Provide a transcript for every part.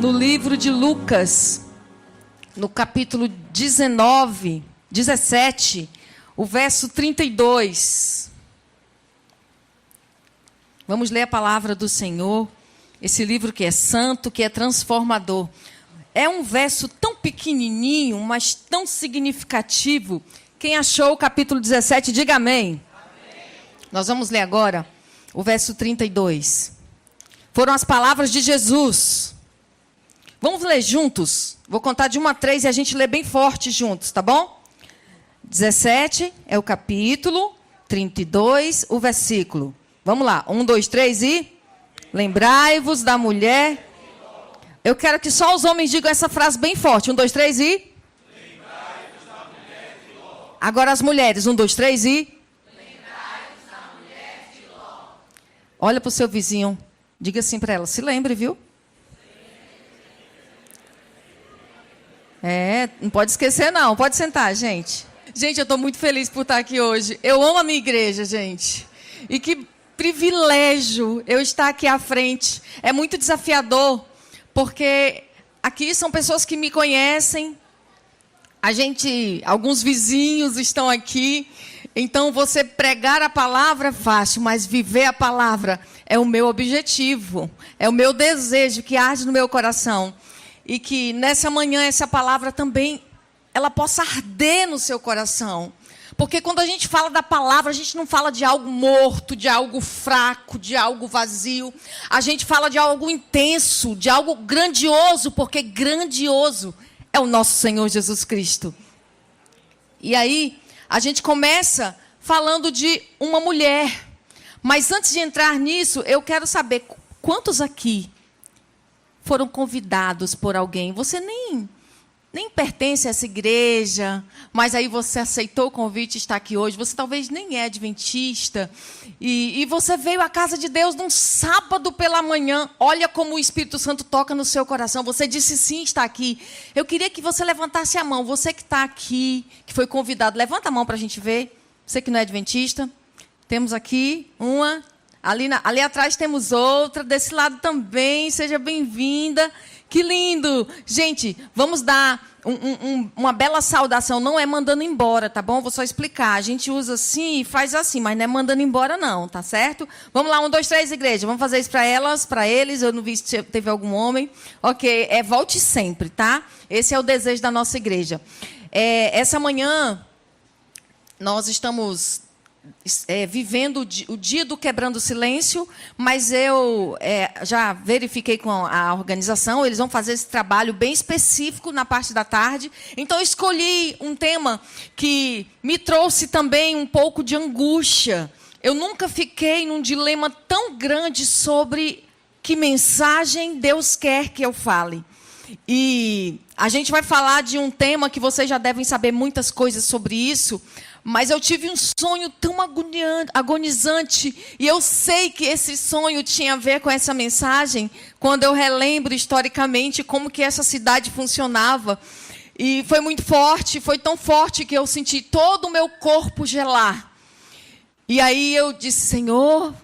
no livro de Lucas, no capítulo 17, o verso 32. Vamos ler a palavra do Senhor, esse livro que é santo, que é transformador. É um verso tão pequenininho, mas tão significativo. Quem achou o capítulo 17, diga amém. Amém. Nós vamos ler agora o verso 32. Foram as palavras de Jesus. Vamos ler juntos? Vou contar de 1 a 3 e a gente lê bem forte juntos, tá bom? 17 é o capítulo, 32 o versículo. Vamos lá, 1, 2, 3 e... Lembrai-vos da mulher... Eu quero que só os homens digam essa frase bem forte. 1, 2, 3 e... Lembrai-vos da mulher de Ló. Agora as mulheres. 1, 2, 3 e... Lembrai-vos da mulher de Ló. Olha para o seu vizinho. Diga assim para ela. Se lembre, viu? Não pode esquecer não. Pode sentar, gente. Gente, eu estou muito feliz por estar aqui hoje. Eu amo a minha igreja, gente. E que privilégio eu estar aqui à frente. É muito desafiador. Porque aqui são pessoas que me conhecem, alguns vizinhos estão aqui, então você pregar a palavra é fácil, mas viver a palavra é o meu objetivo, é o meu desejo que arde no meu coração. E que nessa manhã essa palavra também, ela possa arder no seu coração. Porque quando a gente fala da palavra, a gente não fala de algo morto, de algo fraco, de algo vazio. A gente fala de algo intenso, de algo grandioso, porque grandioso é o nosso Senhor Jesus Cristo. E aí, a gente começa falando de uma mulher. Mas antes de entrar nisso, eu quero saber quantos aqui foram convidados por alguém. Você nem pertence a essa igreja, mas aí você aceitou o convite e está aqui hoje. Você talvez nem é adventista. E você veio à casa de Deus num sábado pela manhã. Olha como o Espírito Santo toca no seu coração. Você disse sim, está aqui. Eu queria que você levantasse a mão. Você que está aqui, que foi convidado, levanta a mão para a gente ver. Você que não é adventista. Temos aqui uma. Ali atrás temos outra. Desse lado também. Seja bem-vinda. Que lindo! Gente, vamos dar uma bela saudação. Não é mandando embora, tá bom? Vou só explicar. A gente usa assim e faz assim, mas não é mandando embora não, tá certo? Vamos lá, 1, 2, 3, igreja. Vamos fazer isso para elas, para eles. Eu não vi se teve algum homem. Ok, volte sempre, tá? Esse é o desejo da nossa igreja. Essa manhã, nós estamos... vivendo o dia do Quebrando o Silêncio, mas eu já verifiquei com a organização, eles vão fazer esse trabalho bem específico na parte da tarde. Então, eu escolhi um tema que me trouxe também um pouco de angústia. Eu nunca fiquei num dilema tão grande sobre que mensagem Deus quer que eu fale. E a gente vai falar de um tema que vocês já devem saber muitas coisas sobre isso, mas eu tive um sonho tão agonizante, e eu sei que esse sonho tinha a ver com essa mensagem, quando eu relembro historicamente como que essa cidade funcionava. E foi muito forte, foi tão forte que eu senti todo o meu corpo gelar. E aí eu disse, Senhor,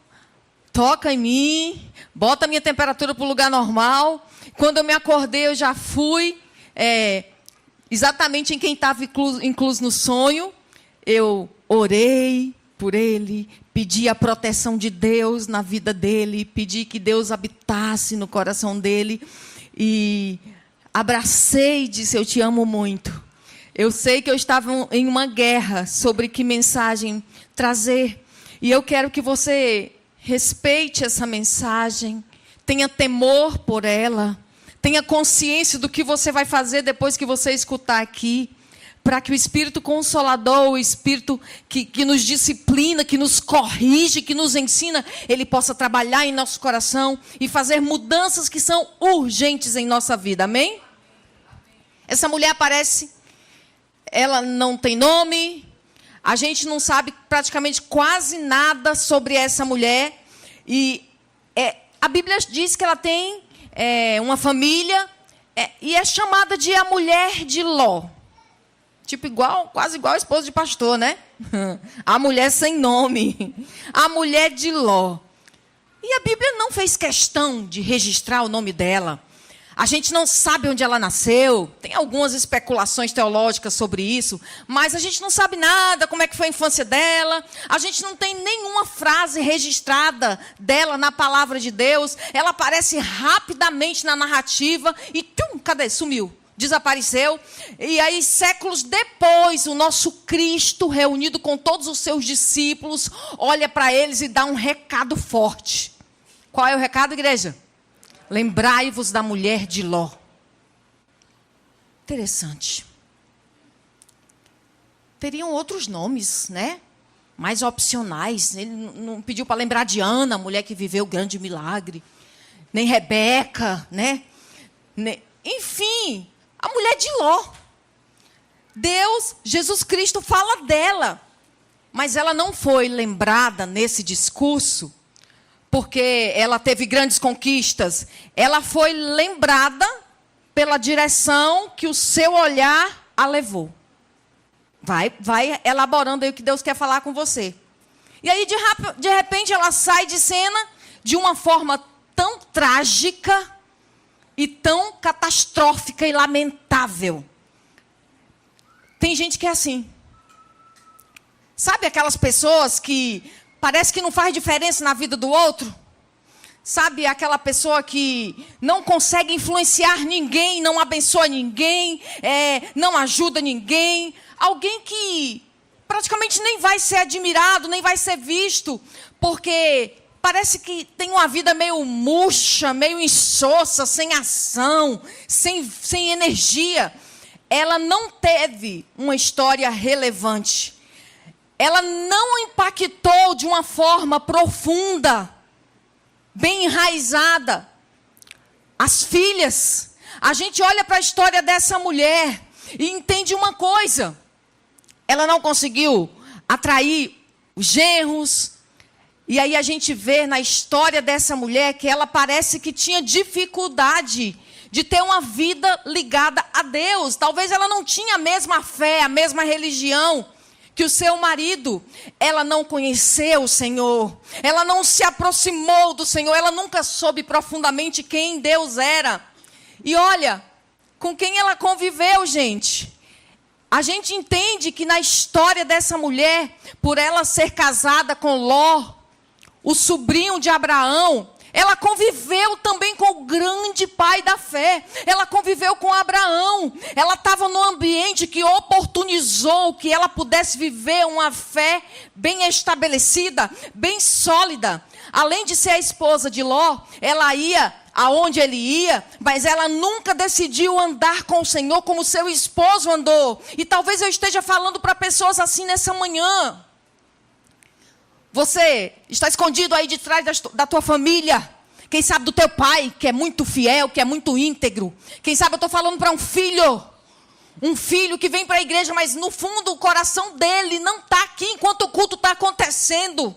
toca em mim, bota a minha temperatura para o lugar normal. Quando eu me acordei, eu já fui exatamente em quem estava incluso no sonho. Eu orei por ele, pedi a proteção de Deus na vida dele, pedi que Deus habitasse no coração dele e abracei e disse, eu te amo muito. Eu sei que eu estava em uma guerra sobre que mensagem trazer e eu quero que você respeite essa mensagem, tenha temor por ela, tenha consciência do que você vai fazer depois que você escutar aqui, para que o Espírito Consolador, o Espírito que nos disciplina, que nos corrige, que nos ensina, ele possa trabalhar em nosso coração e fazer mudanças que são urgentes em nossa vida. Amém? Essa mulher aparece, ela não tem nome, a gente não sabe praticamente quase nada sobre essa mulher. E a Bíblia diz que ela tem uma família e é chamada de a mulher de Ló. Tipo, quase igual a esposa de pastor, né? A mulher sem nome. A mulher de Ló. E a Bíblia não fez questão de registrar o nome dela. A gente não sabe onde ela nasceu. Tem algumas especulações teológicas sobre isso, mas a gente não sabe nada, como é que foi a infância dela. A gente não tem nenhuma frase registrada dela na palavra de Deus. Ela aparece rapidamente na narrativa e cadê? Sumiu. Desapareceu. E aí, séculos depois, o nosso Cristo, reunido com todos os seus discípulos, olha para eles e dá um recado forte. Qual é o recado, igreja? Lembrai-vos da mulher de Ló. Interessante. Teriam outros nomes, né? Mais opcionais. Ele não pediu para lembrar de Ana, a mulher que viveu o grande milagre. Nem Rebeca, né? Enfim, a mulher de Ló. Deus, Jesus Cristo fala dela. Mas ela não foi lembrada nesse discurso porque ela teve grandes conquistas. Ela foi lembrada pela direção que o seu olhar a levou. Vai elaborando aí o que Deus quer falar com você. E aí, de repente, ela sai de cena de uma forma tão trágica e tão catastrófica e lamentável. Tem gente que é assim. Sabe aquelas pessoas que parece que não faz diferença na vida do outro? Sabe aquela pessoa que não consegue influenciar ninguém, não abençoa ninguém, não ajuda ninguém. Alguém que praticamente nem vai ser admirado, nem vai ser visto, porque parece que tem uma vida meio murcha, meio insossa, sem ação, sem energia. Ela não teve uma história relevante. Ela não impactou de uma forma profunda, bem enraizada. As filhas, a gente olha para a história dessa mulher e entende uma coisa. Ela não conseguiu atrair os genros. E aí a gente vê na história dessa mulher que ela parece que tinha dificuldade de ter uma vida ligada a Deus. Talvez ela não tinha a mesma fé, a mesma religião que o seu marido. Ela não conheceu o Senhor. Ela não se aproximou do Senhor. Ela nunca soube profundamente quem Deus era. E olha, com quem ela conviveu, gente. A gente entende que na história dessa mulher, por ela ser casada com Ló, o sobrinho de Abraão, ela conviveu também com o grande pai da fé. Ela conviveu com Abraão. Ela estava num ambiente que oportunizou que ela pudesse viver uma fé bem estabelecida, bem sólida. Além de ser a esposa de Ló, ela ia aonde ele ia, mas ela nunca decidiu andar com o Senhor como seu esposo andou. E talvez eu esteja falando para pessoas assim nessa manhã. Você está escondido aí de trás da tua família. Quem sabe do teu pai, que é muito fiel, que é muito íntegro. Quem sabe eu estou falando para um filho. Um filho que vem para a igreja, mas no fundo o coração dele não está aqui enquanto o culto está acontecendo.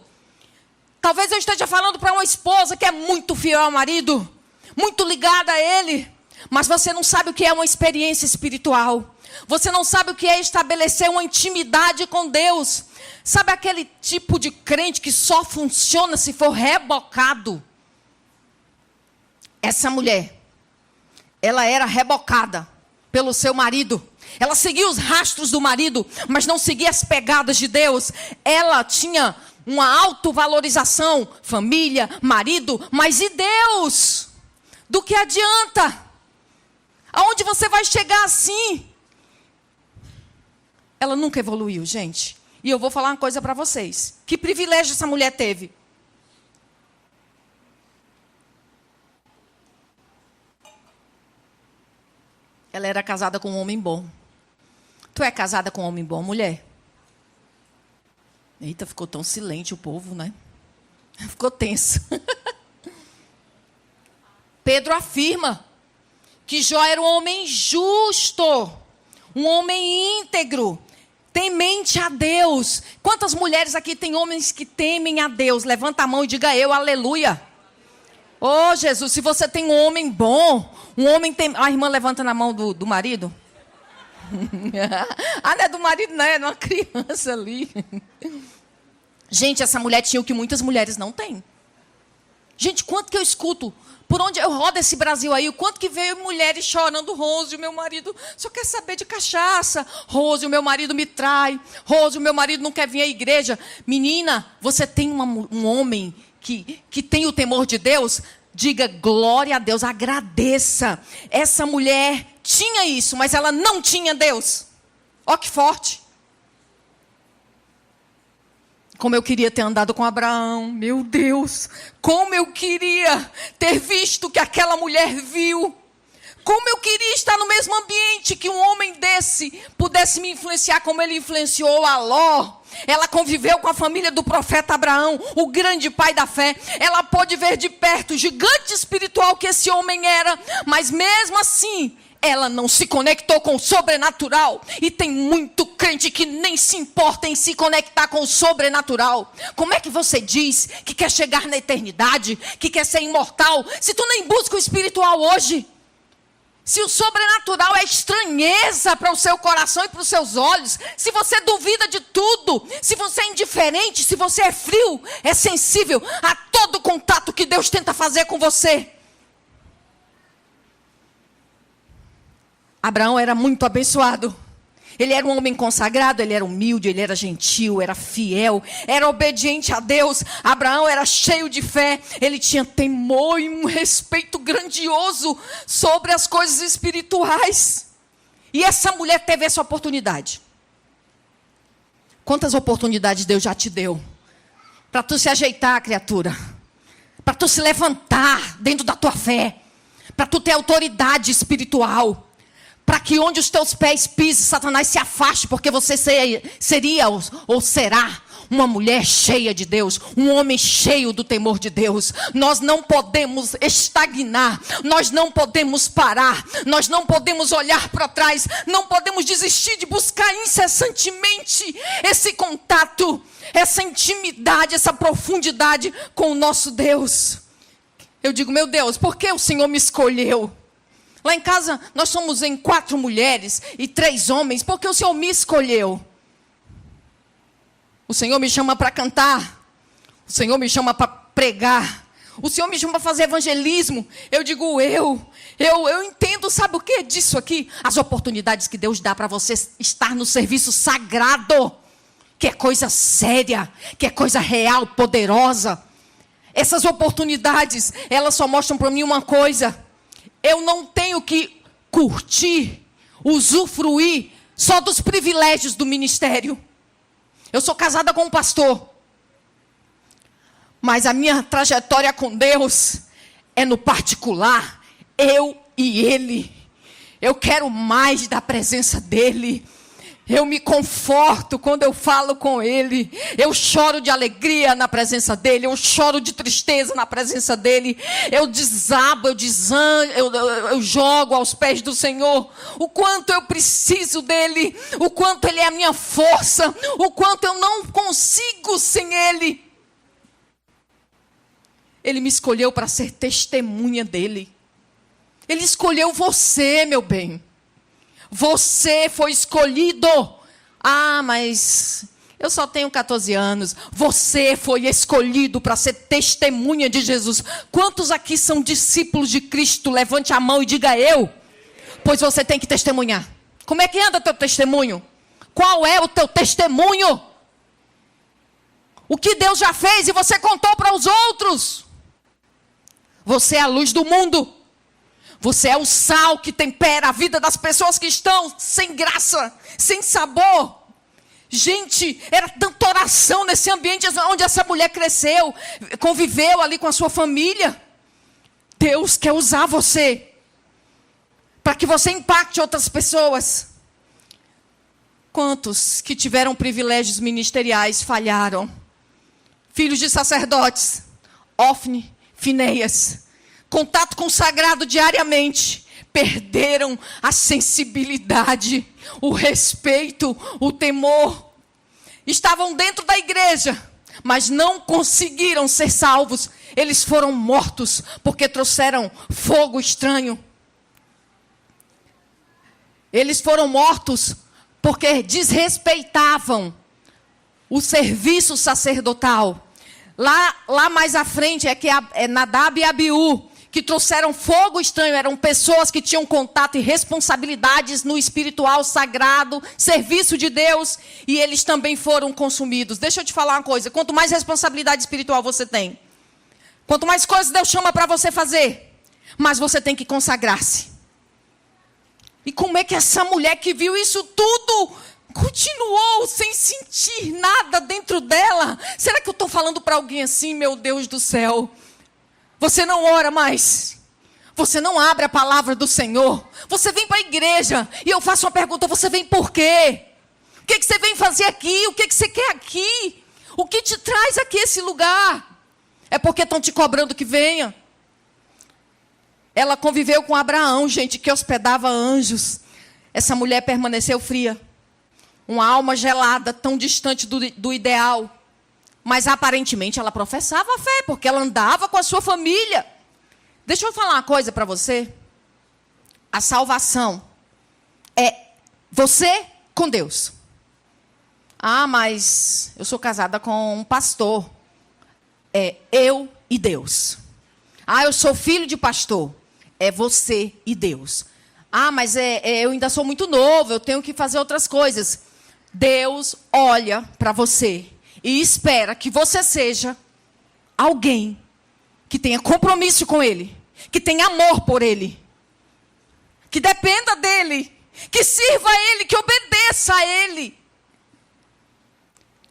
Talvez eu esteja falando para uma esposa que é muito fiel ao marido. Muito ligada a ele. Mas você não sabe o que é uma experiência espiritual. Você não sabe o que é estabelecer uma intimidade com Deus. Sabe aquele tipo de crente que só funciona se for rebocado? Essa mulher, ela era rebocada pelo seu marido. Ela seguia os rastros do marido, mas não seguia as pegadas de Deus. Ela tinha uma autovalorização, família, marido, mas e Deus? Do que adianta? Aonde você vai chegar assim? Ela nunca evoluiu, gente. E eu vou falar uma coisa para vocês. Que privilégio essa mulher teve? Ela era casada com um homem bom. Tu é casada com um homem bom, mulher? Eita, ficou tão silente o povo, né? Ficou tenso. Pedro afirma que Jó era um homem justo, um homem íntegro, temente a Deus. Quantas mulheres aqui tem homens que temem a Deus? Levanta a mão e diga eu, aleluia. Oh, Jesus, se você tem um homem bom, um homem tem... A irmã levanta na mão do marido. Ah, não é do marido, não, é de uma criança ali. Gente, essa mulher tinha o que muitas mulheres não têm. Gente, quanto que eu escuto, por onde eu rodo esse Brasil aí, o quanto que veio mulheres chorando, Rose, o meu marido só quer saber de cachaça, Rose, o meu marido me trai, Rose, o meu marido não quer vir à igreja. Menina, você tem um homem que tem o temor de Deus? Diga glória a Deus, agradeça. Essa mulher tinha isso, mas ela não tinha Deus. Ó que forte. Como eu queria ter andado com Abraão, meu Deus. Como eu queria ter visto que aquela mulher viu. Como eu queria estar no mesmo ambiente que um homem desse pudesse me influenciar como ele influenciou a Ló. Ela conviveu com a família do profeta Abraão, o grande pai da fé. Ela pôde ver de perto o gigante espiritual que esse homem era, mas mesmo assim, ela não se conectou com o sobrenatural. E tem muito crente que nem se importa em se conectar com o sobrenatural. Como é que você diz que quer chegar na eternidade, que quer ser imortal, se tu nem busca o espiritual hoje? Se o sobrenatural é estranheza para o seu coração e para os seus olhos, se você duvida de tudo, se você é indiferente, se você é frio, é sensível a todo contato que Deus tenta fazer com você. Abraão era muito abençoado. Ele era um homem consagrado, ele era humilde, ele era gentil, era fiel, era obediente a Deus. Abraão era cheio de fé, ele tinha temor e um respeito grandioso sobre as coisas espirituais. E essa mulher teve essa oportunidade. Quantas oportunidades Deus já te deu? Para tu se ajeitar, criatura. Para tu se levantar dentro da tua fé. Para tu ter autoridade espiritual. Para que onde os teus pés pisem, Satanás se afaste, porque você seria ou será uma mulher cheia de Deus, um homem cheio do temor de Deus. Nós não podemos estagnar, nós não podemos parar, nós não podemos olhar para trás, não podemos desistir de buscar incessantemente esse contato, essa intimidade, essa profundidade com o nosso Deus. Eu digo, meu Deus, por que o Senhor me escolheu? Lá em casa, nós somos em 4 mulheres e 3 homens, porque o Senhor me escolheu. O Senhor me chama para cantar. O Senhor me chama para pregar. O Senhor me chama para fazer evangelismo. Eu digo, eu entendo, sabe o que disso aqui? As oportunidades que Deus dá para você estar no serviço sagrado. Que é coisa séria, que é coisa real, poderosa. Essas oportunidades, elas só mostram para mim uma coisa. Eu não tenho que curtir, usufruir só dos privilégios do ministério. Eu sou casada com um pastor. Mas a minha trajetória com Deus é no particular, eu e Ele. Eu quero mais da presença dEle. Eu me conforto quando eu falo com Ele. Eu choro de alegria na presença dEle. Eu choro de tristeza na presença dEle. Eu desabo, eu jogo aos pés do Senhor. O quanto eu preciso dEle. O quanto Ele é a minha força. O quanto eu não consigo sem Ele. Ele me escolheu para ser testemunha dEle. Ele escolheu você, meu bem. Você foi escolhido. Ah, mas eu só tenho 14 anos. Você foi escolhido para ser testemunha de Jesus. Quantos aqui são discípulos de Cristo? Levante a mão e diga eu. Pois você tem que testemunhar. Como é que anda teu testemunho? Qual é o teu testemunho? O que Deus já fez e você contou para os outros. Você é a luz do mundo. Você é o sal que tempera a vida das pessoas que estão sem graça, sem sabor. Gente, era tanta oração nesse ambiente onde essa mulher cresceu, conviveu ali com a sua família. Deus quer usar você para que você impacte outras pessoas. Quantos que tiveram privilégios ministeriais falharam? Filhos de sacerdotes, Ofni, Finéias. Contato com o sagrado diariamente. Perderam a sensibilidade, o respeito, o temor. Estavam dentro da igreja, mas não conseguiram ser salvos. Eles foram mortos porque trouxeram fogo estranho. Eles foram mortos porque desrespeitavam o serviço sacerdotal. Lá mais à frente é Nadab e Abiú, que trouxeram fogo estranho. Eram pessoas que tinham contato e responsabilidades no espiritual sagrado, serviço de Deus, e eles também foram consumidos. Deixa eu te falar uma coisa: quanto mais responsabilidade espiritual você tem, quanto mais coisas Deus chama para você fazer, mais você tem que consagrar-se. E como é que essa mulher que viu isso tudo continuou sem sentir nada dentro dela? Será que eu estou falando para alguém assim, meu Deus do céu? Você não ora mais. Você não abre a palavra do Senhor. Você vem para a igreja e eu faço uma pergunta: você vem por quê? O que você vem fazer aqui? O que você quer aqui? O que te traz aqui esse lugar? É porque estão te cobrando que venha. Ela conviveu com Abraão, gente, que hospedava anjos. Essa mulher permaneceu fria. Uma alma gelada, tão distante do ideal. Mas aparentemente ela professava a fé, porque ela andava com a sua família. Deixa eu falar uma coisa para você. A salvação é você com Deus. Ah, mas eu sou casada com um pastor. É eu e Deus. Ah, eu sou filho de pastor. É você e Deus. Ah, mas eu ainda sou muito novo, eu tenho que fazer outras coisas. Deus olha para você e espera que você seja alguém que tenha compromisso com Ele, que tenha amor por Ele, que dependa dEle, que sirva a Ele, que obedeça a Ele.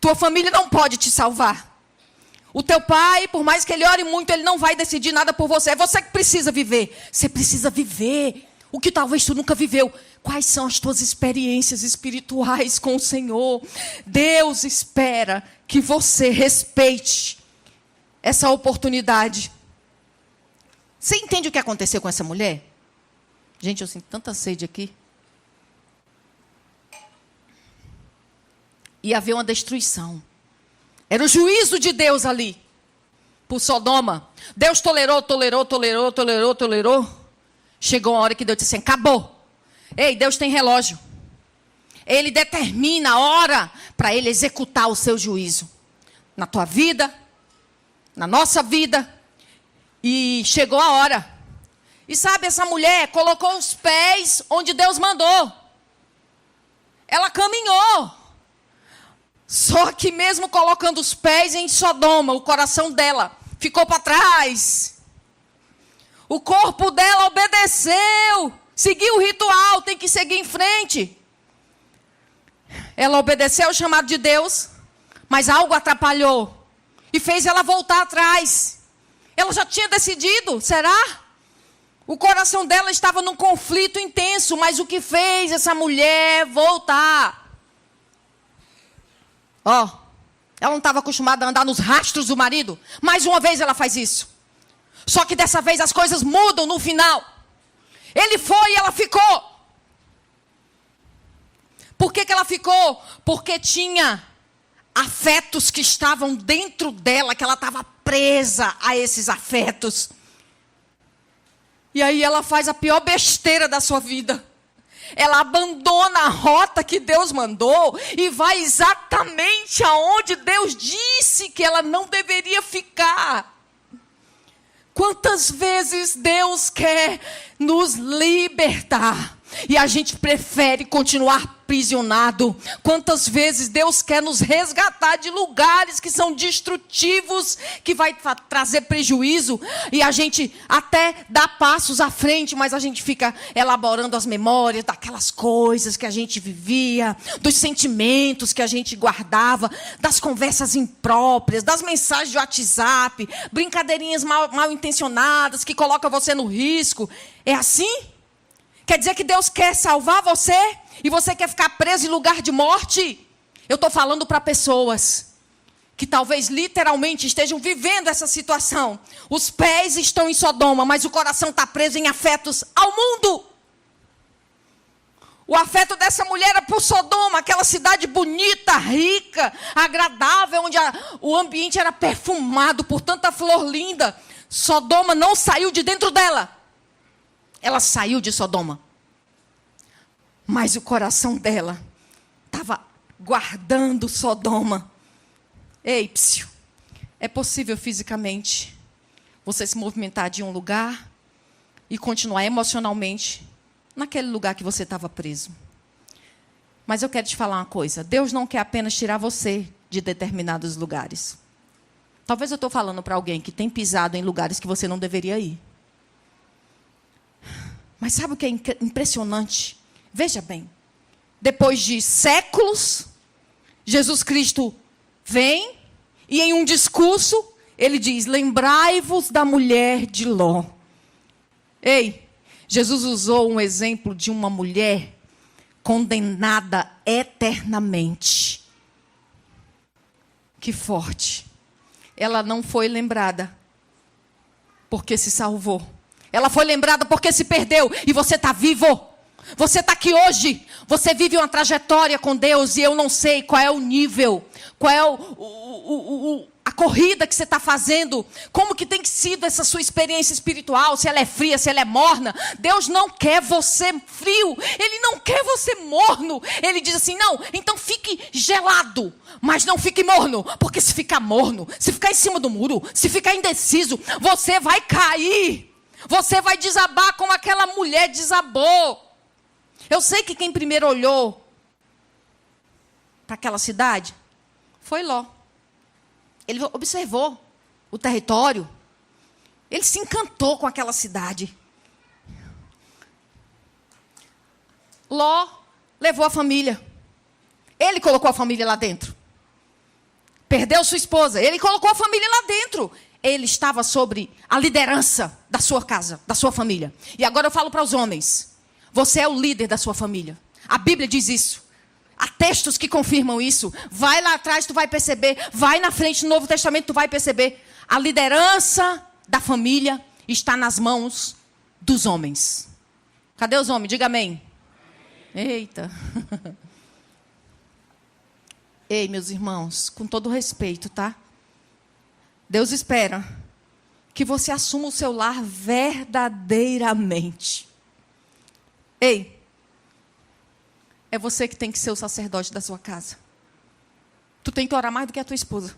Tua família não pode te salvar. O teu pai, por mais que ele ore muito, ele não vai decidir nada por você. É você que precisa viver. Você precisa viver o que talvez tu nunca viveu. Quais são as tuas experiências espirituais com o Senhor? Deus espera que você respeite essa oportunidade. Você entende o que aconteceu com essa mulher? Gente, eu sinto tanta sede aqui. Ia haver uma destruição. Era o juízo de Deus ali, por Sodoma. Deus tolerou. Chegou uma hora que Deus disse assim: acabou. Ei, Deus tem relógio. Ele determina a hora para Ele executar o seu juízo. Na tua vida, na nossa vida. E chegou a hora. E sabe, essa mulher colocou os pés onde Deus mandou. Ela caminhou. Só que mesmo colocando os pés em Sodoma, o coração dela ficou para trás. O corpo dela obedeceu. Seguiu o ritual, tem que seguir em frente. Ela obedeceu ao chamado de Deus, mas algo atrapalhou. E fez ela voltar atrás. Ela já tinha decidido, será? O coração dela estava num conflito intenso, mas o que fez essa mulher voltar? Ela não estava acostumada a andar nos rastros do marido. Mais uma vez ela faz isso. Só que dessa vez as coisas mudam no final. Ele foi e ela ficou. Por que ela ficou? Porque tinha afetos que estavam dentro dela, que ela estava presa a esses afetos. E aí ela faz a pior besteira da sua vida. Ela abandona a rota que Deus mandou e vai exatamente aonde Deus disse que ela não deveria ficar. Quantas vezes Deus quer nos libertar e a gente prefere continuar aprisionado? Quantas vezes Deus quer nos resgatar de lugares que são destrutivos, que vai trazer prejuízo, e a gente até dá passos à frente, mas a gente fica elaborando as memórias daquelas coisas que a gente vivia, dos sentimentos que a gente guardava, das conversas impróprias, das mensagens de WhatsApp, brincadeirinhas mal intencionadas que colocam você no risco. É assim? Quer dizer que Deus quer salvar você e você quer ficar preso em lugar de morte? Eu estou falando para pessoas que talvez literalmente estejam vivendo essa situação. Os pés estão em Sodoma, mas o coração está preso em afetos ao mundo. O afeto dessa mulher era por Sodoma, aquela cidade bonita, rica, agradável, onde o ambiente era perfumado por tanta flor linda. Sodoma não saiu de dentro dela. Ela saiu de Sodoma. Mas o coração dela estava guardando Sodoma. Ei, psiu. É possível fisicamente você se movimentar de um lugar e continuar emocionalmente naquele lugar que você estava preso. Mas eu quero te falar uma coisa. Deus não quer apenas tirar você de determinados lugares. Talvez eu estou falando para alguém que tem pisado em lugares que você não deveria ir. Mas sabe o que é impressionante? Veja bem. Depois de séculos, Jesus Cristo vem e em um discurso ele diz: lembrai-vos da mulher de Ló. Ei, Jesus usou um exemplo de uma mulher condenada eternamente. Que forte. Ela não foi lembrada porque se salvou. Ela foi lembrada porque se perdeu. E você está vivo. Você está aqui hoje. Você vive uma trajetória com Deus e eu não sei qual é o nível, qual é a corrida que você está fazendo, como que tem sido essa sua experiência espiritual, se ela é fria, se ela é morna. Deus não quer você frio, Ele não quer você morno. Ele diz assim: não, então fique gelado, mas não fique morno, porque se ficar morno, se ficar em cima do muro, se ficar indeciso, você vai cair, você vai desabar como aquela mulher desabou. Eu sei que quem primeiro olhou para aquela cidade foi Ló. Ele observou o território. Ele se encantou com aquela cidade. Ló levou a família. Ele colocou a família lá dentro. Perdeu sua esposa. Ele colocou a família lá dentro. Ele estava sobre a liderança da sua casa, da sua família. E agora eu falo para os homens. Você é o líder da sua família. A Bíblia diz isso. Há textos que confirmam isso. Vai lá atrás, tu vai perceber. Vai na frente no Novo Testamento, tu vai perceber. A liderança da família está nas mãos dos homens. Cadê os homens? Diga amém. Eita. Ei, meus irmãos, com todo respeito, tá? Deus espera que você assuma o seu lar verdadeiramente. Ei, é você que tem que ser o sacerdote da sua casa. Tu tem que orar mais do que a tua esposa.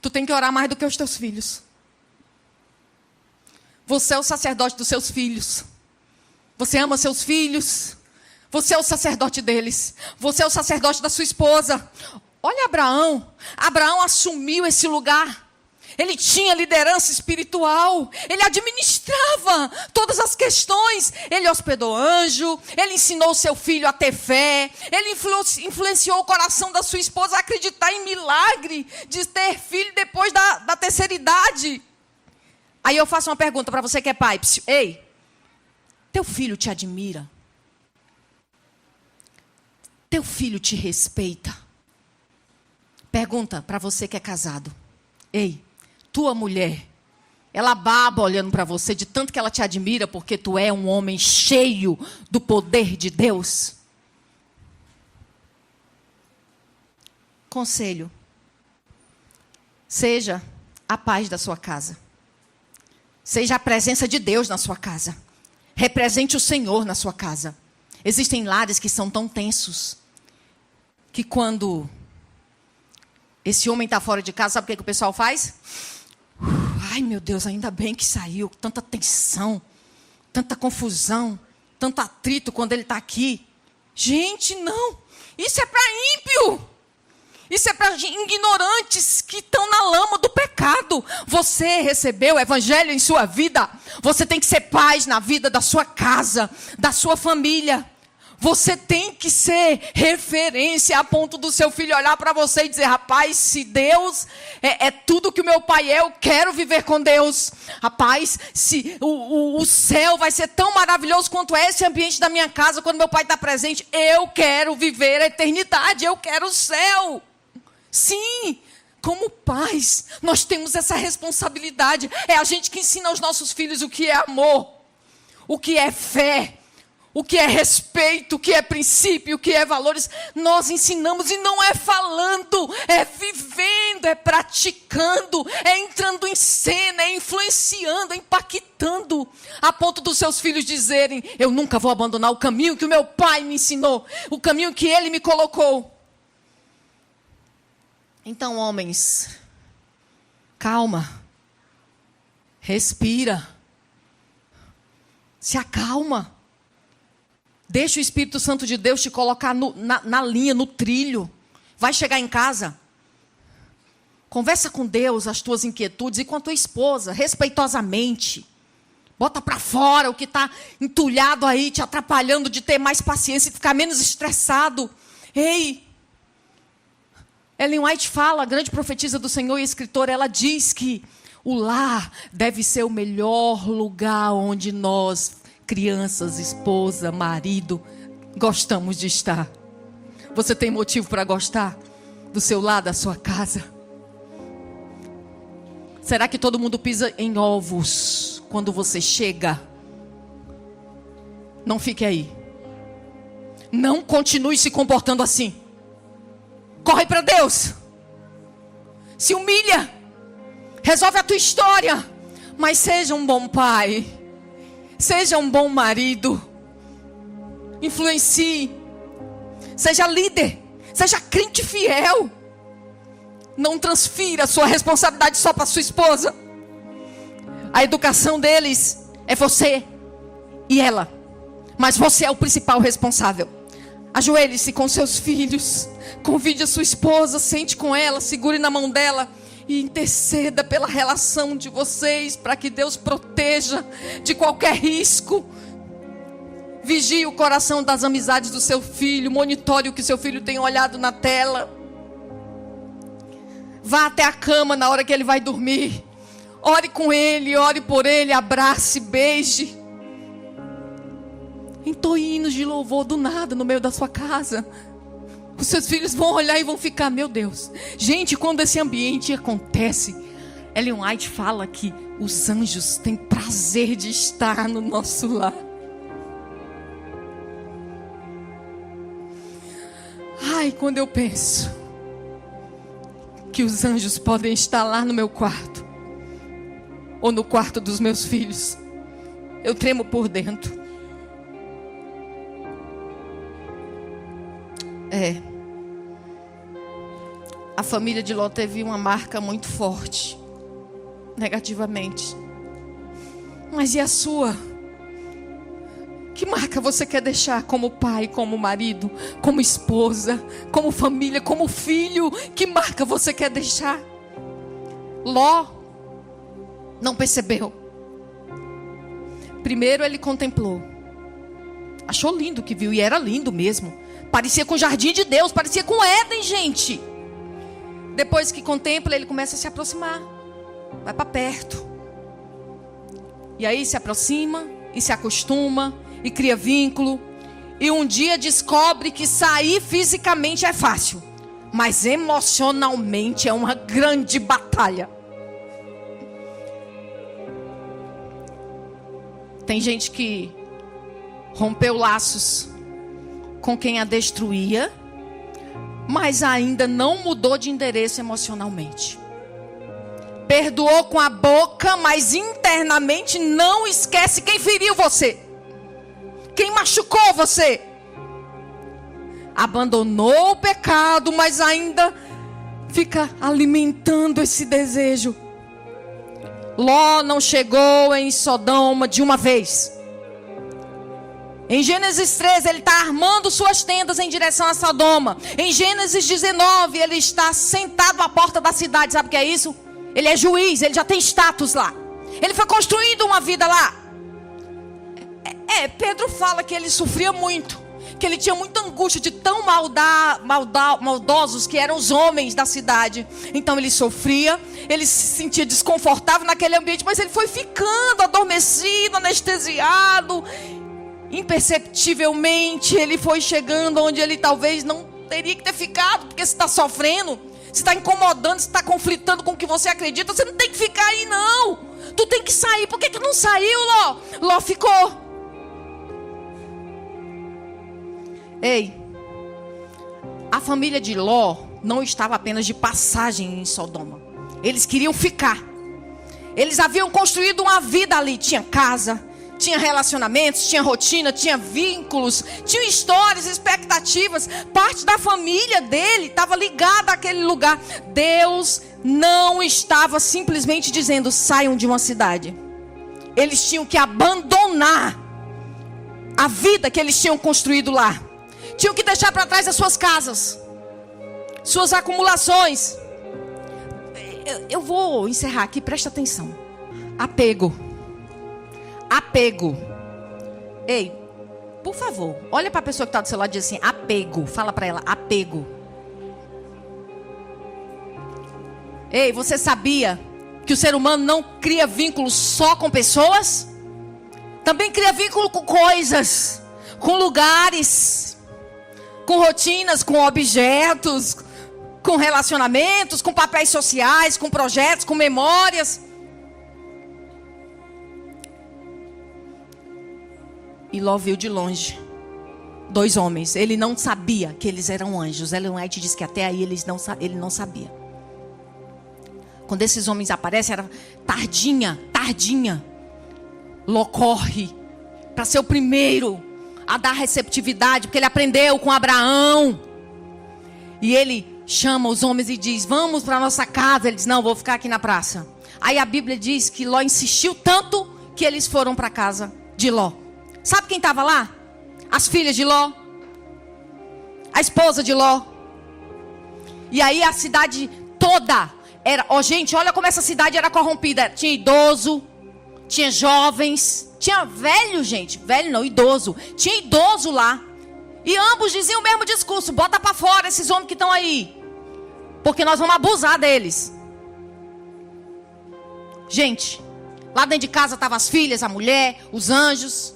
Tu tem que orar mais do que os teus filhos. Você é o sacerdote dos seus filhos. Você ama seus filhos. Você é o sacerdote deles. Você é o sacerdote da sua esposa. Olha Abraão. Abraão assumiu esse lugar. Ele tinha liderança espiritual. Ele administrava todas as questões. Ele hospedou anjo. Ele ensinou seu filho a ter fé. Ele influenciou o coração da sua esposa a acreditar em milagre de ter filho depois da terceira idade. Aí eu faço uma pergunta para você que é pai. Ei, teu filho te admira? Teu filho te respeita? Pergunta para você que é casado. Ei, tua mulher, ela baba olhando para você de tanto que ela te admira porque tu é um homem cheio do poder de Deus? Conselho. Seja a paz da sua casa. Seja a presença de Deus na sua casa. Represente o Senhor na sua casa. Existem lares que são tão tensos que quando esse homem está fora de casa, sabe o que o pessoal faz? Ai, meu Deus, ainda bem que saiu. Tanta tensão, tanta confusão, tanto atrito quando ele está aqui. Gente, não. Isso é para ímpio. Isso é para ignorantes que estão na lama do pecado. Você recebeu o evangelho em sua vida. Você tem que ser paz na vida da sua casa, da sua família. Você tem que ser referência a ponto do seu filho olhar para você e dizer: rapaz, se Deus é tudo que o meu pai é, eu quero viver com Deus. Rapaz, se o céu vai ser tão maravilhoso quanto é esse ambiente da minha casa quando meu pai está presente, eu quero viver a eternidade, eu quero o céu. Sim, como pais, nós temos essa responsabilidade. É a gente que ensina aos nossos filhos o que é amor, o que é fé, o que é respeito, o que é princípio, o que é valores. Nós ensinamos e não é falando, é vivendo, é praticando, é entrando em cena, é influenciando, é impactando, a ponto dos seus filhos dizerem: eu nunca vou abandonar o caminho que o meu pai me ensinou, o caminho que ele me colocou. Então, homens, calma, respira, se acalma. Deixa o Espírito Santo de Deus te colocar na linha, no trilho. Vai chegar em casa, conversa com Deus as tuas inquietudes e com a tua esposa, respeitosamente. Bota para fora o que está entulhado aí, te atrapalhando de ter mais paciência e ficar menos estressado. Ei, Ellen White fala, a grande profetisa do Senhor e escritora, ela diz que o lar deve ser o melhor lugar onde nós, crianças, esposa, marido, gostamos de estar. Você tem motivo para gostar do seu lar, da sua casa? Será que todo mundo pisa em ovos quando você chega? Não fique aí. Não continue se comportando assim. Corre para Deus. Se humilha. Resolve a tua história. Mas seja um bom pai. Seja um bom marido. Influencie. Seja líder. Seja crente fiel. Não transfira a sua responsabilidade só para sua esposa. A educação deles é você e ela. Mas você é o principal responsável. Ajoelhe-se com seus filhos. Convide a sua esposa, sente com ela, segure na mão dela. E interceda pela relação de vocês, para que Deus proteja de qualquer risco. Vigie o coração das amizades do seu filho. Monitore o que seu filho tem olhado na tela. Vá até a cama na hora que ele vai dormir. Ore com ele, ore por ele, abrace, beije. Entoie hinos de louvor do nada no meio da sua casa. Os seus filhos vão olhar e vão ficar, meu Deus. Gente, quando esse ambiente acontece, Ellen White fala que os anjos têm prazer de estar no nosso lar. Ai, quando eu penso que os anjos podem estar lá no meu quarto, ou no quarto dos meus filhos, eu tremo por dentro. A família de Ló teve uma marca muito forte, negativamente. Mas e a sua? Que marca você quer deixar como pai, como marido, como esposa, como família, como filho? Que marca você quer deixar? Ló não percebeu. Primeiro ele contemplou. Achou lindo o que viu, e era lindo mesmo. Parecia com o jardim de Deus, parecia com Éden, gente. Depois que contempla, ele começa a se aproximar. Vai para perto. E aí se aproxima e se acostuma e cria vínculo. E um dia descobre que sair fisicamente é fácil, mas emocionalmente é uma grande batalha. Tem gente que rompeu laços com quem a destruía, mas ainda não mudou de endereço emocionalmente. Perdoou com a boca, mas internamente não esquece quem feriu você, quem machucou você. Abandonou o pecado, mas ainda fica alimentando esse desejo. Ló não chegou em Sodoma de uma vez. Em Gênesis 13, ele está armando suas tendas em direção a Sodoma. Em Gênesis 19, ele está sentado à porta da cidade. Sabe o que é isso? Ele é juiz, ele já tem status lá. Ele foi construindo uma vida lá. Pedro fala que ele sofria muito, que ele tinha muita angústia de tão maldosos que eram os homens da cidade. Então ele sofria, ele se sentia desconfortável naquele ambiente, mas ele foi ficando adormecido, anestesiado. Imperceptivelmente ele foi chegando onde ele talvez não teria que ter ficado. Porque se está sofrendo, se está incomodando, se está conflitando com o que você acredita, você não tem que ficar aí não. Tu tem que sair. Por que não saiu, Ló? Ló ficou. Ei, a família de Ló não estava apenas de passagem em Sodoma. Eles queriam ficar. Eles haviam construído uma vida ali. Tinha casa, tinha relacionamentos, tinha rotina, tinha vínculos, tinha histórias, expectativas. Parte da família dele estava ligada àquele lugar. Deus não estava simplesmente dizendo: saiam de uma cidade. Eles tinham que abandonar a vida que eles tinham construído lá. Tinham que deixar para trás as suas casas, suas acumulações. Eu vou encerrar aqui, presta atenção. Apego. Apego. Ei, por favor, olha para a pessoa que está do seu lado e diz assim: apego. Fala para ela: apego. Ei, você sabia que o ser humano não cria vínculo só com pessoas? Também cria vínculo com coisas, com lugares, com rotinas, com objetos, com relacionamentos, com papéis sociais, com projetos, com memórias. E Ló viu de longe 2 homens. Ele não sabia que eles eram anjos. Ellen White diz que até aí ele não sabia. Quando esses homens aparecem, era tardinha. Ló corre para ser o primeiro a dar receptividade, porque ele aprendeu com Abraão. E ele chama os homens e diz: vamos para nossa casa. Ele diz: não, vou ficar aqui na praça. Aí a Bíblia diz que Ló insistiu tanto que eles foram para a casa de Ló. Sabe quem estava lá? As filhas de Ló, a esposa de Ló. E aí a cidade toda era... gente, olha como essa cidade era corrompida. Tinha idoso, tinha jovens, tinha velho, gente. Velho não, idoso. Tinha idoso lá. E ambos diziam o mesmo discurso: bota para fora esses homens que estão aí, porque nós vamos abusar deles. Gente, lá dentro de casa estavam as filhas, a mulher, os anjos,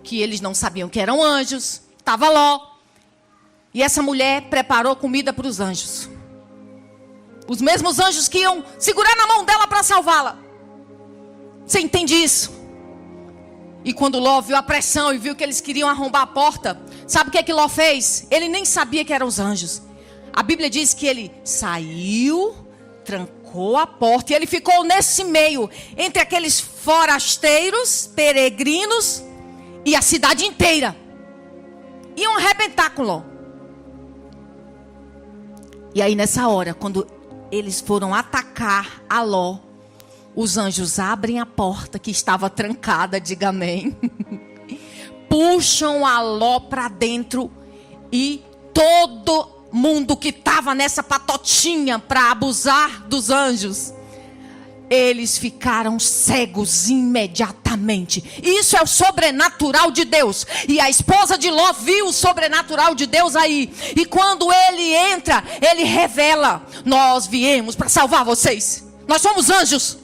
que eles não sabiam que eram anjos. Estava Ló. E essa mulher preparou comida para os anjos. Os mesmos anjos que iam segurar na mão dela para salvá-la. Você entende isso? E quando Ló viu a pressão e viu que eles queriam arrombar a porta, sabe o que é que Ló fez? Ele nem sabia que eram os anjos. A Bíblia diz que ele saiu, trancou a porta e ele ficou nesse meio, entre aqueles forasteiros, peregrinos e a cidade inteira. Iam arrebentar com Ló. E aí nessa hora, quando eles foram atacar a Ló, os anjos abrem a porta que estava trancada, diga amém. Puxam a Ló para dentro e todo mundo que estava nessa patotinha para abusar dos anjos, eles ficaram cegos imediatamente. Isso é o sobrenatural de Deus. E a esposa de Ló viu o sobrenatural de Deus aí. E quando ele entra, ele revela: nós viemos para salvar vocês. Nós somos anjos.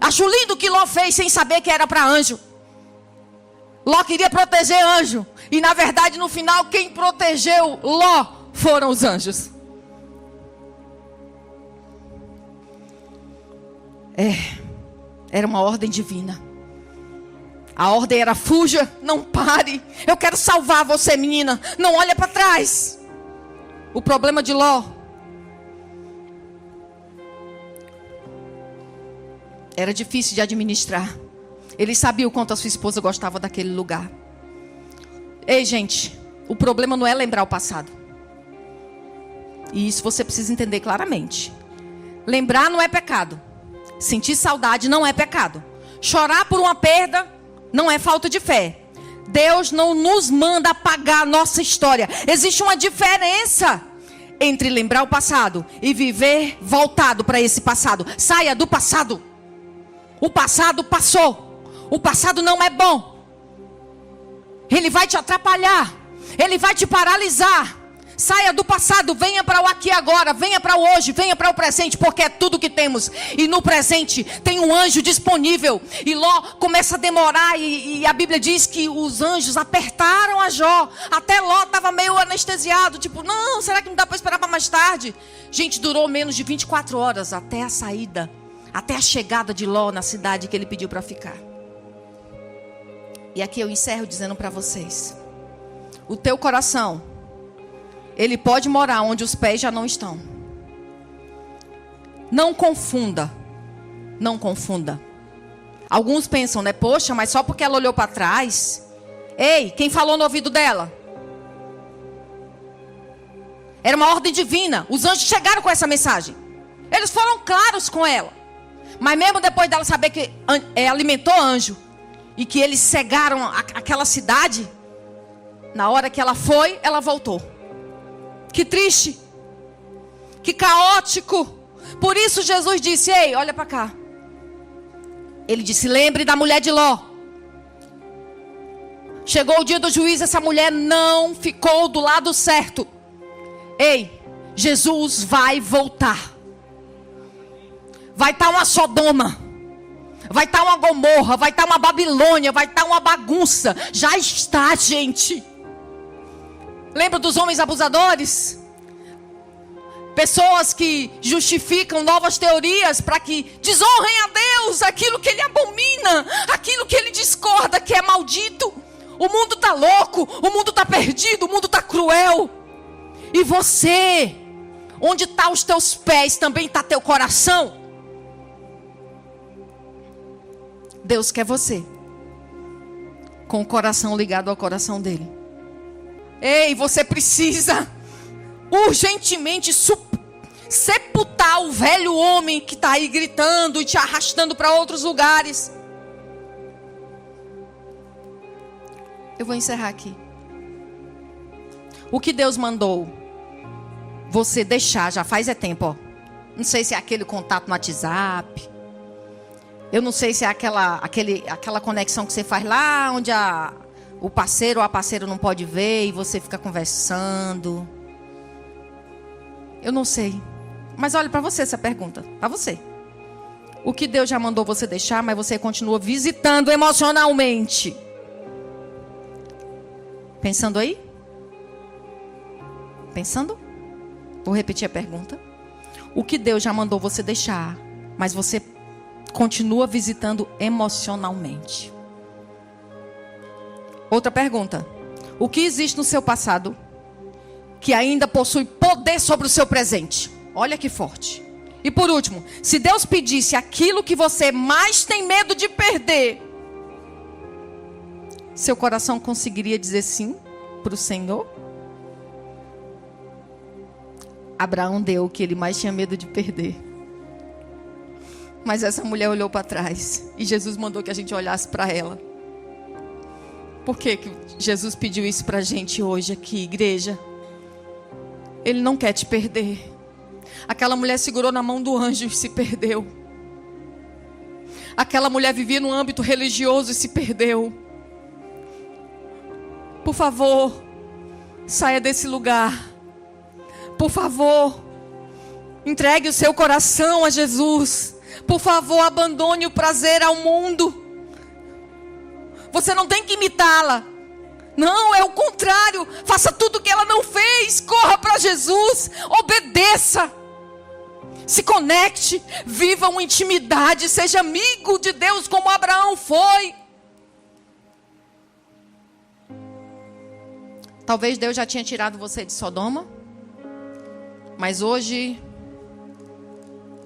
Acho lindo o que Ló fez sem saber que era para anjo. Ló queria proteger anjo. E na verdade, no final, quem protegeu Ló foram os anjos. Era uma ordem divina. A ordem era: fuja, não pare. Eu quero salvar você, menina. Não olha para trás. O problema de Ló era difícil de administrar. Ele sabia o quanto a sua esposa gostava daquele lugar. Ei, gente, o problema não é lembrar o passado. E isso você precisa entender claramente. Lembrar não é pecado. Sentir saudade não é pecado. Chorar por uma perda não é falta de fé. Deus não nos manda apagar a nossa história. Existe uma diferença entre lembrar o passado e viver voltado para esse passado. Saia do passado. O passado passou. O passado não é bom. Ele vai te atrapalhar. Ele vai te paralisar. Saia do passado, venha para o aqui e agora, venha para o hoje, venha para o presente, porque é tudo que temos. E no presente tem um anjo disponível. E Ló começa a demorar e a Bíblia diz que os anjos apertaram a Jó. Até Ló estava meio anestesiado, tipo, não, será que não dá para esperar para mais tarde? Gente, durou menos de 24 horas até a saída, até a chegada de Ló na cidade que ele pediu para ficar. E aqui eu encerro dizendo para vocês: o teu coração, ele pode morar onde os pés já não estão. Não confunda. Não confunda Alguns pensam, né? Poxa, mas só porque ela olhou para trás. Ei, quem falou no ouvido dela? Era uma ordem divina. Os anjos chegaram com essa mensagem. Eles foram claros com ela. Mas mesmo depois dela saber que alimentou anjo e que eles cegaram aquela cidade, na hora que ela foi, ela voltou. Que triste. Que caótico. Por isso Jesus disse, ei, olha para cá. Ele disse, lembre da mulher de Ló. Chegou o dia do juízo, essa mulher não ficou do lado certo. Ei, Jesus vai voltar. Vai estar uma Sodoma. Vai estar uma Gomorra. Vai estar uma Babilônia. Vai estar uma bagunça. Já está, gente. Lembra dos homens abusadores? Pessoas que justificam novas teorias para que desonrem a Deus aquilo que Ele abomina, aquilo que Ele discorda, que é maldito. O mundo está louco, o mundo está perdido, o mundo está cruel. E você, onde estão os teus pés, também está teu coração. Deus quer você com o coração ligado ao coração dele. Ei, você precisa urgentemente sepultar o velho homem que está aí gritando e te arrastando para outros lugares. Eu vou encerrar aqui. O que Deus mandou você deixar, já faz tempo, ó. Não sei se é aquele contato no WhatsApp. Eu não sei se é aquela conexão que você faz lá onde o parceiro ou a parceira não pode ver e você fica conversando. Eu não sei. Mas olha para você essa pergunta. Para você. O que Deus já mandou você deixar, mas você continua visitando emocionalmente. Pensando aí? Pensando? Vou repetir a pergunta. O que Deus já mandou você deixar, mas você continua visitando emocionalmente. Outra pergunta. O que existe no seu passado que ainda possui poder sobre o seu presente? Olha que forte. E por último, se Deus pedisse aquilo que você mais tem medo de perder, seu coração conseguiria dizer sim para o Senhor? Abraão deu o que ele mais tinha medo de perder. Mas essa mulher olhou para trás e Jesus mandou que a gente olhasse para ela. Por que Jesus pediu isso para a gente hoje aqui, igreja? Ele não quer te perder. Aquela mulher segurou na mão do anjo e se perdeu. Aquela mulher vivia no âmbito religioso e se perdeu. Por favor, saia desse lugar. Por favor, entregue o seu coração a Jesus. Por favor, abandone o prazer ao mundo. Você não tem que imitá-la. Não, é o contrário. Faça tudo o que ela não fez. Corra para Jesus. Obedeça. Se conecte. Viva uma intimidade. Seja amigo de Deus como Abraão foi. Talvez Deus já tinha tirado você de Sodoma. Mas hoje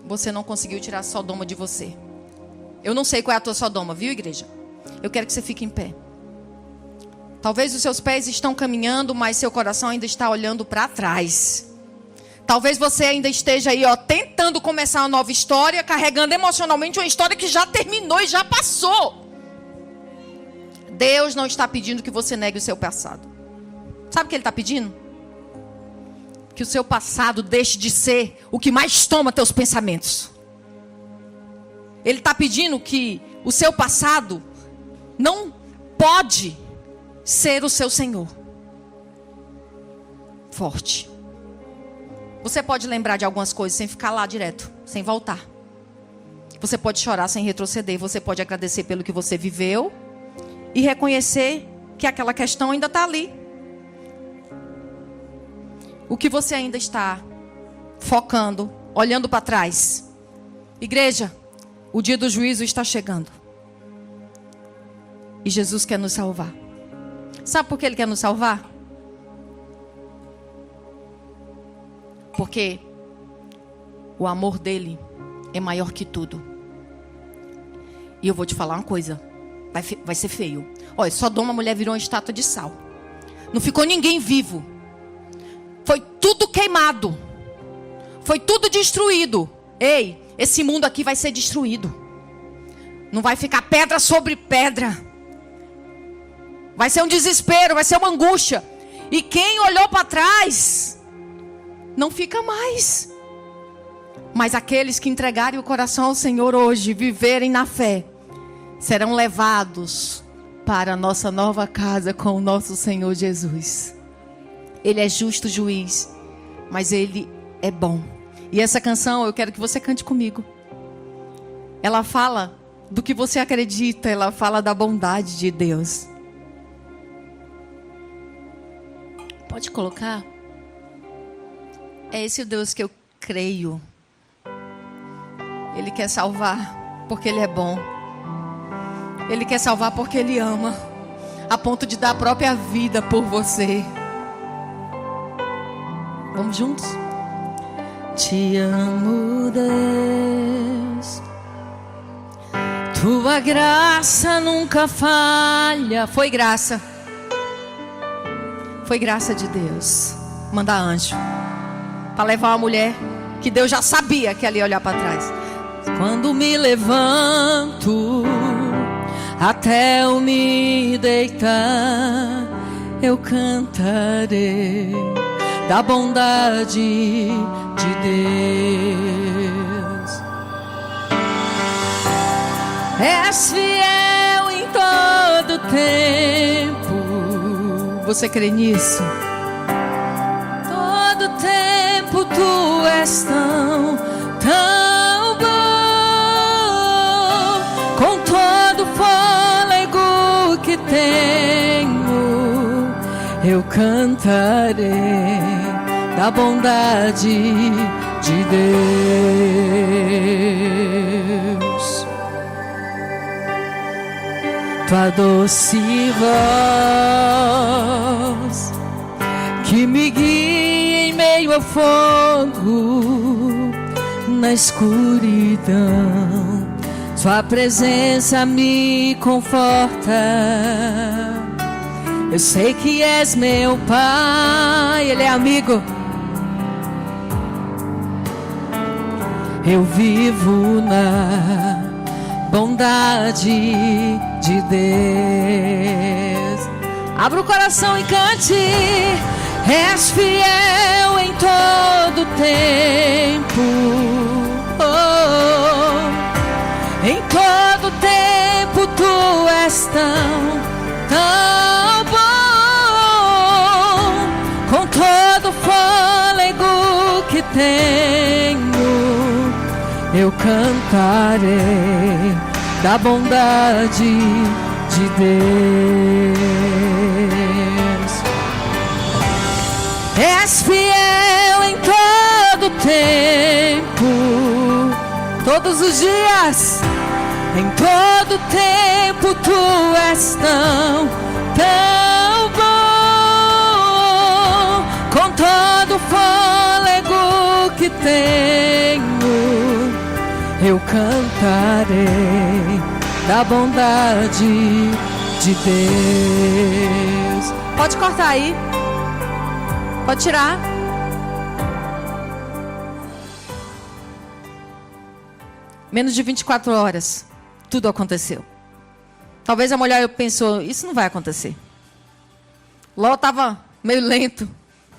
você não conseguiu tirar Sodoma de você. Eu não sei qual é a tua Sodoma, viu, igreja? Eu quero que você fique em pé. Talvez os seus pés estão caminhando, mas seu coração ainda está olhando para trás. Talvez você ainda esteja aí, ó, tentando começar uma nova história, carregando emocionalmente uma história que já terminou e já passou. Deus não está pedindo que você negue o seu passado. Sabe o que Ele está pedindo? Que o seu passado deixe de ser o que mais toma teus pensamentos. Ele está pedindo que o seu passado não pode ser o seu Senhor. Forte. Você pode lembrar de algumas coisas sem ficar lá direto, sem voltar. Você pode chorar sem retroceder. Você pode agradecer pelo que você viveu e reconhecer que aquela questão ainda está ali. O que você ainda está focando, olhando para trás. Igreja, o dia do juízo está chegando. E Jesus quer nos salvar. Sabe por que Ele quer nos salvar? Porque o amor dele é maior que tudo. E eu vou te falar uma coisa. Vai ser feio. Olha, Sodoma, a mulher virou uma estátua de sal. Não ficou ninguém vivo. Foi tudo queimado. Foi tudo destruído. Ei, esse mundo aqui vai ser destruído. Não vai ficar pedra sobre pedra. Vai ser um desespero, vai ser uma angústia. E quem olhou para trás, não fica mais. Mas aqueles que entregarem o coração ao Senhor hoje, viverem na fé, serão levados para a nossa nova casa com o nosso Senhor Jesus. Ele é justo juiz, mas Ele é bom. E essa canção eu quero que você cante comigo. Ela fala do que você acredita, ela fala da bondade de Deus. Pode colocar? É esse o Deus que eu creio. Ele quer salvar porque Ele é bom. Ele quer salvar porque Ele ama, a ponto de dar a própria vida por você. Vamos juntos? Te amo, Deus. Tua graça nunca falha. Foi graça. Foi graça de Deus. Mandar anjo para levar uma mulher que Deus já sabia que ela ia olhar para trás. Quando me levanto até eu me deitar, eu cantarei da bondade de Deus. És fiel em todo tempo. Você crê nisso? Todo tempo tu és tão bom. Com todo fôlego que tenho, eu cantarei da bondade de Deus. Tua doce voz que me guia em meio ao fogo, na escuridão, Sua presença me conforta. Eu sei que és meu Pai, Ele é amigo. Eu vivo na bondade de Deus. Abra o coração e cante. És fiel em todo tempo. Oh, em todo tempo tu és tão bom. Com todo fôlego que tenho, eu cantarei da bondade de Deus. És fiel em todo tempo, todos os dias. Em todo tempo tu és tão bom. Com todo fôlego que tenho, eu cantarei da bondade de Deus. Pode cortar aí. Pode tirar. Menos de 24 horas, tudo aconteceu. Talvez a mulher pensou, isso não vai acontecer. Ló estava meio lento.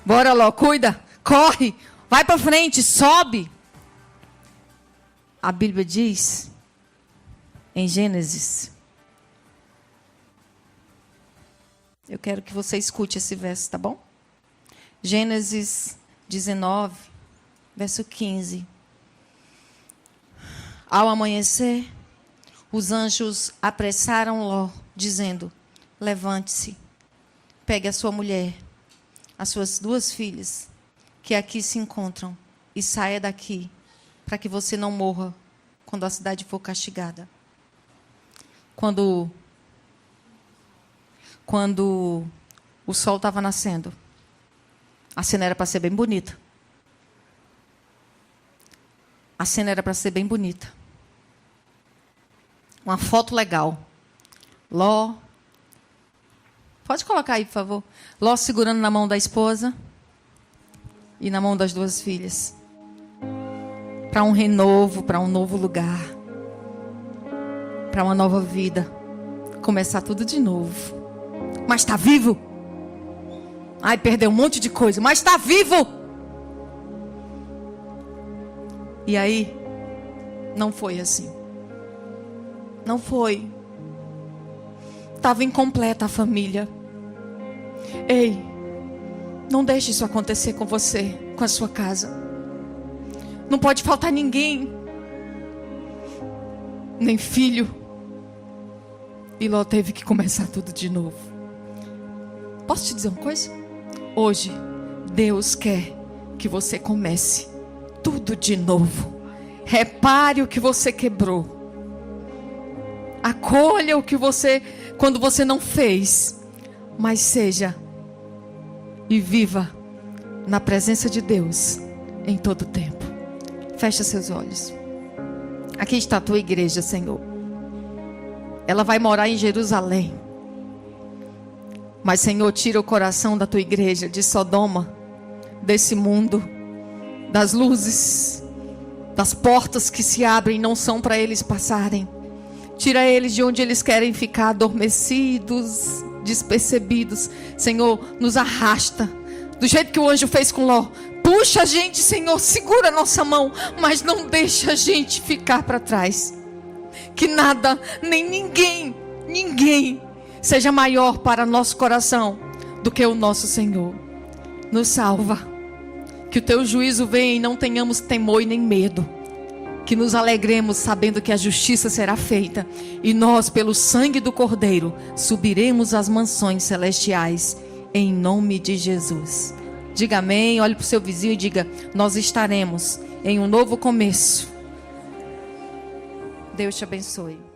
Bora, Ló, cuida, corre, vai para frente, sobe. A Bíblia diz, em Gênesis, eu quero que você escute esse verso, tá bom? Gênesis 19, verso 15. Ao amanhecer, os anjos apressaram Ló, dizendo, levante-se, pegue a sua mulher, as suas 2 filhas, que aqui se encontram, e saia daqui, para que você não morra quando a cidade for castigada. Quando o sol estava nascendo, a cena era para ser bem bonita. A cena era para ser bem bonita. uma foto legal. Ló. Pode colocar aí, por favor. Ló segurando na mão da esposa e na mão das 2 filhas. Para um renovo, para um novo lugar. Para uma nova vida. Começar tudo de novo. Mas está vivo. Ai, perdeu um monte de coisa, mas está vivo. E aí, não foi assim. Não foi. Estava incompleta a família. Ei, não deixe isso acontecer com você, com a sua casa. Não pode faltar ninguém. Nem filho. E Ló teve que começar tudo de novo. Posso te dizer uma coisa? Hoje, Deus quer que você comece tudo de novo. Repare o que você quebrou. Acolha o que você, quando você não fez. Mas seja e viva na presença de Deus em todo tempo. Fecha seus olhos. Aqui está a tua igreja, Senhor. Ela vai morar em Jerusalém. Mas, Senhor, tira o coração da tua igreja de Sodoma, desse mundo, das luzes, das portas que se abrem e não são para eles passarem. Tira eles de onde eles querem ficar, adormecidos, despercebidos. Senhor, nos arrasta, do jeito que o anjo fez com Ló. Puxa a gente, Senhor, segura a nossa mão, mas não deixa a gente ficar para trás. Que nada, nem ninguém seja maior para nosso coração do que o nosso Senhor. Nos salva. Que o teu juízo venha e não tenhamos temor e nem medo. Que nos alegremos sabendo que a justiça será feita. E nós, pelo sangue do Cordeiro, subiremos às mansões celestiais. Em nome de Jesus. Diga amém, olhe para o seu vizinho e diga: nós estaremos em um novo começo. Deus te abençoe.